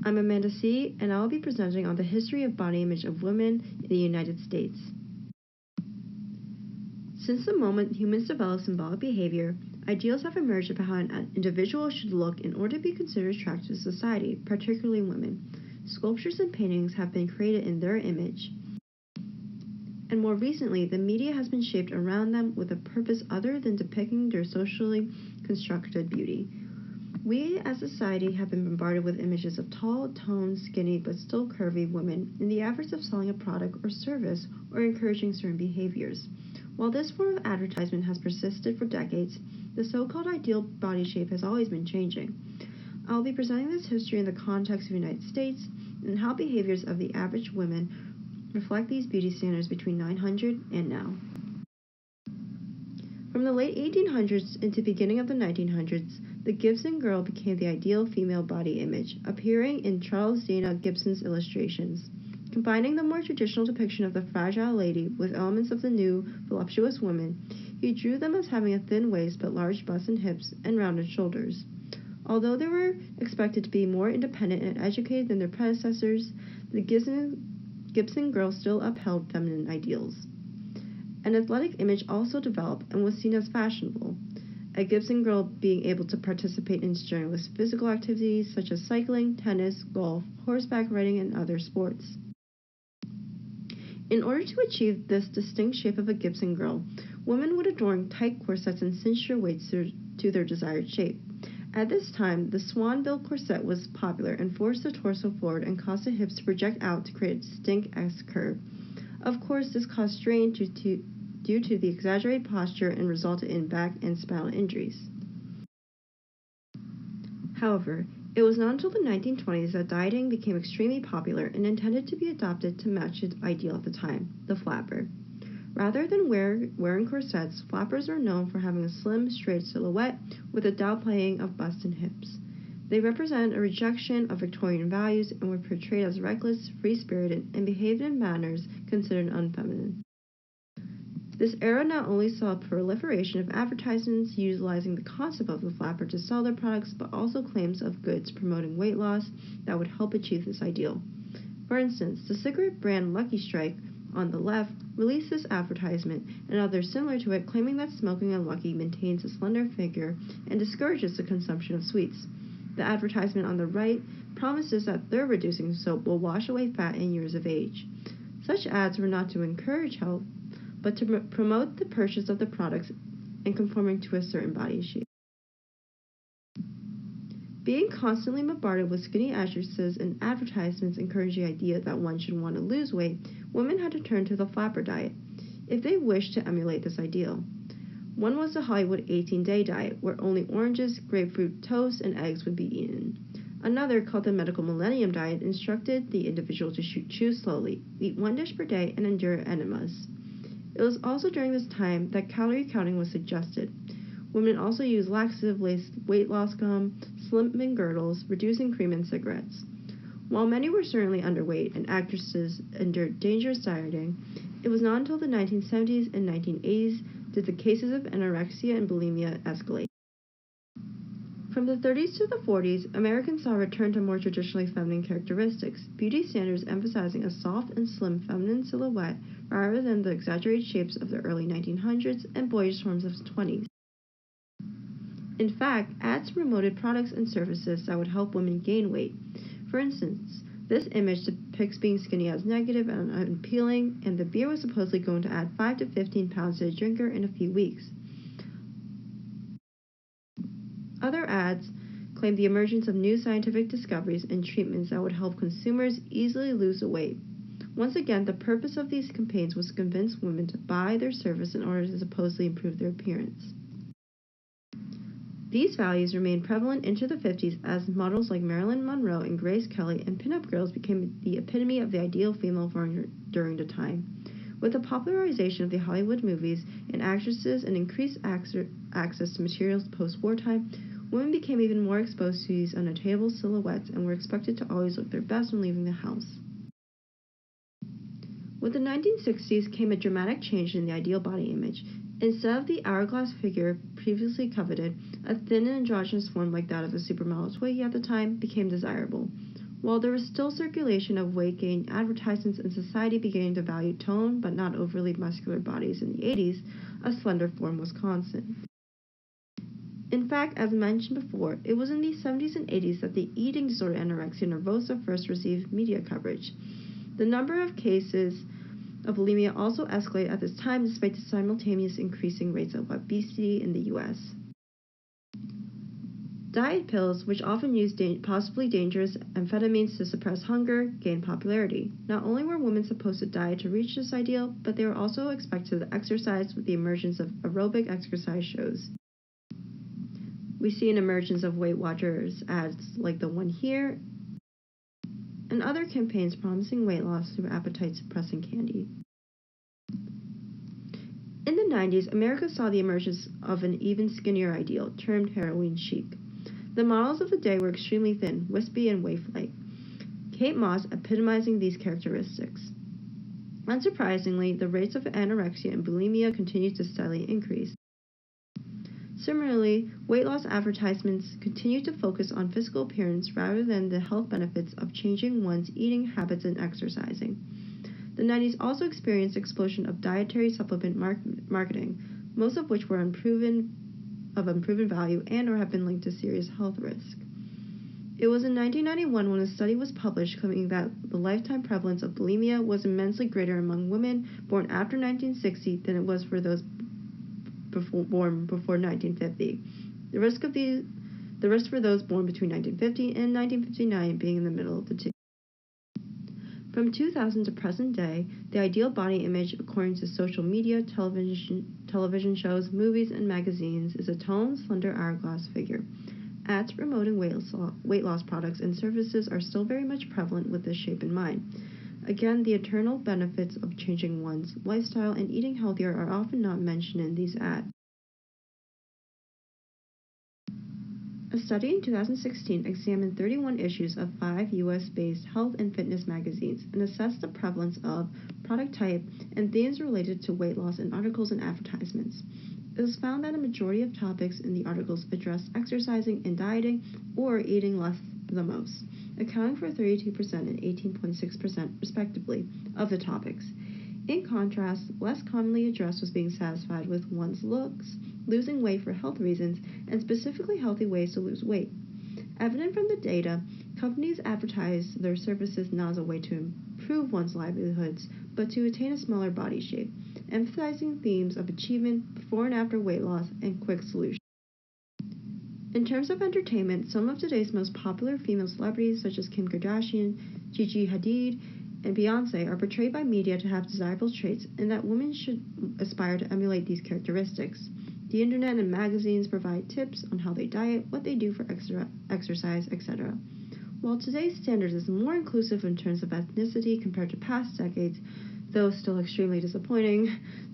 I'm Amanda C., and I will be presenting on the history of body image of women in the United States. Since the moment humans developed symbolic behavior, ideals have emerged about how an individual should look in order to be considered attractive to society, particularly women. Sculptures and paintings have been created in their image, and more recently, the media has been shaped around them with a purpose other than depicting their socially constructed beauty. We as a society have been bombarded with images of tall, toned, skinny, but still curvy women in the efforts of selling a product or service or encouraging certain behaviors. While this form of advertisement has persisted for decades, the so-called ideal body shape has always been changing. I'll be presenting this history in the context of the United States and how behaviors of the average women reflect these beauty standards between 900 and now. From the late 1800s into the beginning of the 1900s, the Gibson girl became the ideal female body image, appearing in Charles Dana Gibson's illustrations. Combining the more traditional depiction of the fragile lady with elements of the new, voluptuous woman, he drew them as having a thin waist but large busts and hips and rounded shoulders. Although they were expected to be more independent and educated than their predecessors, the Gibson girl still upheld feminine ideals. An athletic image also developed and was seen as fashionable, a Gibson girl being able to participate in strenuous physical activities such as cycling, tennis, golf, horseback riding, and other sports. In order to achieve this distinct shape of a Gibson girl, women would adorn tight corsets and cinch their waists to their desired shape. At this time, the swan-built corset was popular and forced the torso forward and caused the hips to project out to create a distinct S-curve. Of course, this caused strain due to the exaggerated posture and resulted in back and spinal injuries. However, it was not until the 1920s that dieting became extremely popular and intended to be adopted to match its ideal at the time, the flapper. Rather than wearing corsets, flappers are known for having a slim, straight silhouette with a downplaying of bust and hips. They represent a rejection of Victorian values and were portrayed as reckless, free-spirited, and behaved in manners considered unfeminine. This era not only saw a proliferation of advertisements utilizing the concept of the flapper to sell their products, but also claims of goods promoting weight loss that would help achieve this ideal. For instance, the cigarette brand Lucky Strike on the left released this advertisement and others similar to it, claiming that smoking on Lucky maintains a slender figure and discourages the consumption of sweets. The advertisement on the right promises that their reducing soap will wash away fat in years of age. Such ads were not to encourage health, but to promote the purchase of the products and conforming to a certain body shape. Being constantly bombarded with skinny addresses and advertisements encouraging the idea that one should want to lose weight, women had to turn to the flapper diet if they wished to emulate this ideal. One was the Hollywood 18-day diet, where only oranges, grapefruit, toast, and eggs would be eaten. Another, called the Medical Millennium Diet, instructed the individual to chew slowly, eat one dish per day, and endure enemas. It was also during this time that calorie counting was suggested. Women also used laxative-laced weight loss gum, slimming girdles, reducing cream, and cigarettes. While many were certainly underweight and actresses endured dangerous dieting, it was not until the 1970s and 1980s did the cases of anorexia and bulimia escalate. From the 30s to the 40s, Americans saw a return to more traditionally feminine characteristics, beauty standards emphasizing a soft and slim feminine silhouette rather than the exaggerated shapes of the early 1900s and boyish forms of the 20s. In fact, ads promoted products and services that would help women gain weight. For instance, this image depicts being skinny as negative and unappealing, and the beer was supposedly going to add 5 to 15 pounds to the drinker in a few weeks. Other ads claimed the emergence of new scientific discoveries and treatments that would help consumers easily lose weight. Once again, the purpose of these campaigns was to convince women to buy their service in order to supposedly improve their appearance. These values remained prevalent into the 50s as models like Marilyn Monroe and Grace Kelly and pinup girls became the epitome of the ideal female during the time. With the popularization of the Hollywood movies and actresses and increased access to materials post-wartime, women became even more exposed to these unattainable silhouettes and were expected to always look their best when leaving the house. With the 1960s came a dramatic change in the ideal body image. Instead of the hourglass figure previously coveted, a thin and androgynous form like that of a supermodel Twiggy at the time became desirable. While there was still circulation of weight gain advertisements and society beginning to value toned but not overly muscular bodies in the 80s, a slender form was constant. In fact, as mentioned before, it was in the 70s and 80s that the eating disorder anorexia nervosa first received media coverage. The number of cases of bulimia also escalated at this time despite the simultaneous increasing rates of obesity in the U.S. Diet pills, which often use possibly dangerous amphetamines to suppress hunger, gained popularity. Not only were women supposed to diet to reach this ideal, but they were also expected to exercise with the emergence of aerobic exercise shows. We see an emergence of Weight Watchers ads like the one here, and other campaigns promising weight loss through appetite-suppressing candy. In the 90s, America saw the emergence of an even skinnier ideal, termed heroin chic. The models of the day were extremely thin, wispy, and waif-like. Kate Moss epitomizing these characteristics. Unsurprisingly, the rates of anorexia and bulimia continued to steadily increase. Similarly, weight loss advertisements continued to focus on physical appearance rather than the health benefits of changing one's eating habits and exercising. The 90s also experienced an explosion of dietary supplement marketing, most of which were unproven value and or have been linked to serious health risk. It was in 1991 when a study was published claiming that the lifetime prevalence of bulimia was immensely greater among women born after 1960 than it was for those born before 1950. The risk for those born between 1950 and 1959 being in the middle of the two. From 2000 to present day, the ideal body image, according to social media, television shows, movies, and magazines, is a toned, slender hourglass figure. Ads promoting weight loss products and services are still very much prevalent with this shape in mind. Again, the eternal benefits of changing one's lifestyle and eating healthier are often not mentioned in these ads. A study in 2016 examined 31 issues of 5 U.S.-based health and fitness magazines and assessed the prevalence of, product type, and themes related to weight loss in articles and advertisements. It was found that a majority of topics in the articles addressed exercising and dieting or eating less the most, accounting for 32% and 18.6% respectively of the topics. In contrast, less commonly addressed was being satisfied with one's looks, losing weight for health reasons, and specifically healthy ways to lose weight. Evident from the data, companies advertise their services not as a way to improve one's livelihoods, but to attain a smaller body shape, emphasizing themes of achievement, before and after weight loss, and quick solutions. In terms of entertainment, some of today's most popular female celebrities, such as Kim Kardashian, Gigi Hadid, and Beyonce, are portrayed by media to have desirable traits and that women should aspire to emulate these characteristics. The internet and magazines provide tips on how they diet, what they do for exercise, etc. While today's standard is more inclusive in terms of ethnicity compared to past decades, though still extremely disappointing,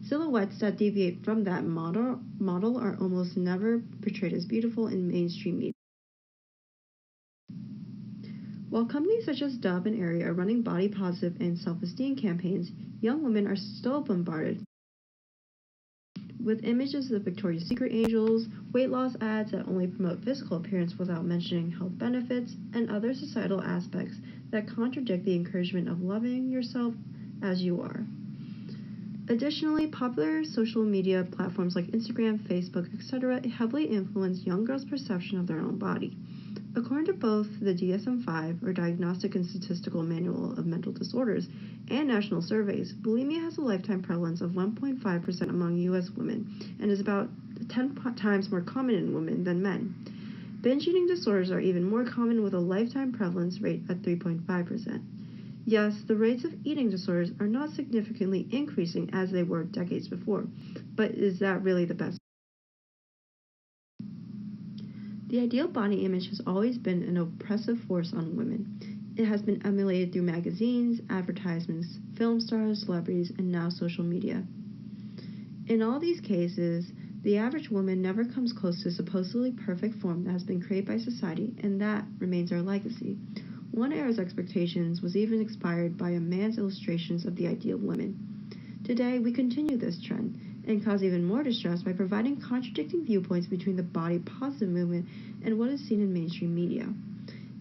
silhouettes that deviate from that model are almost never portrayed as beautiful in mainstream media. While companies such as Dove and Aerie are running body-positive and self-esteem campaigns, young women are still bombarded with images of Victoria's Secret angels, weight loss ads that only promote physical appearance without mentioning health benefits, and other societal aspects that contradict the encouragement of loving yourself as you are. Additionally, popular social media platforms like Instagram, Facebook, etc. heavily influence young girls' perception of their own body. According to both the DSM-5, or Diagnostic and Statistical Manual of Mental Disorders, and national surveys, bulimia has a lifetime prevalence of 1.5% among U.S. women and is about 10 times more common in women than men. Binge eating disorders are even more common with a lifetime prevalence rate at 3.5%. Yes, the rates of eating disorders are not significantly increasing as they were decades before, but is that really the best? The ideal body image has always been an oppressive force on women. It has been emulated through magazines, advertisements, film stars, celebrities, and now social media. In all these cases, the average woman never comes close to a supposedly perfect form that has been created by society, and that remains our legacy. One era's expectations was even inspired by a man's illustrations of the ideal woman. Today, we continue this trend and cause even more distress by providing contradicting viewpoints between the body positive movement and what is seen in mainstream media.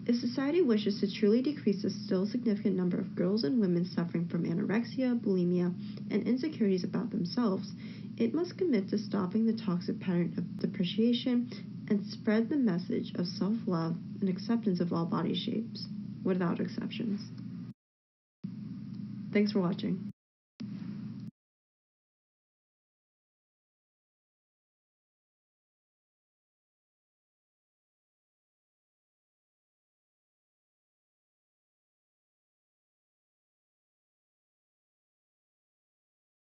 If society wishes to truly decrease the still significant number of girls and women suffering from anorexia, bulimia, and insecurities about themselves, it must commit to stopping the toxic pattern of depreciation and spread the message of self-love and acceptance of all body shapes, without exceptions. Thanks for watching.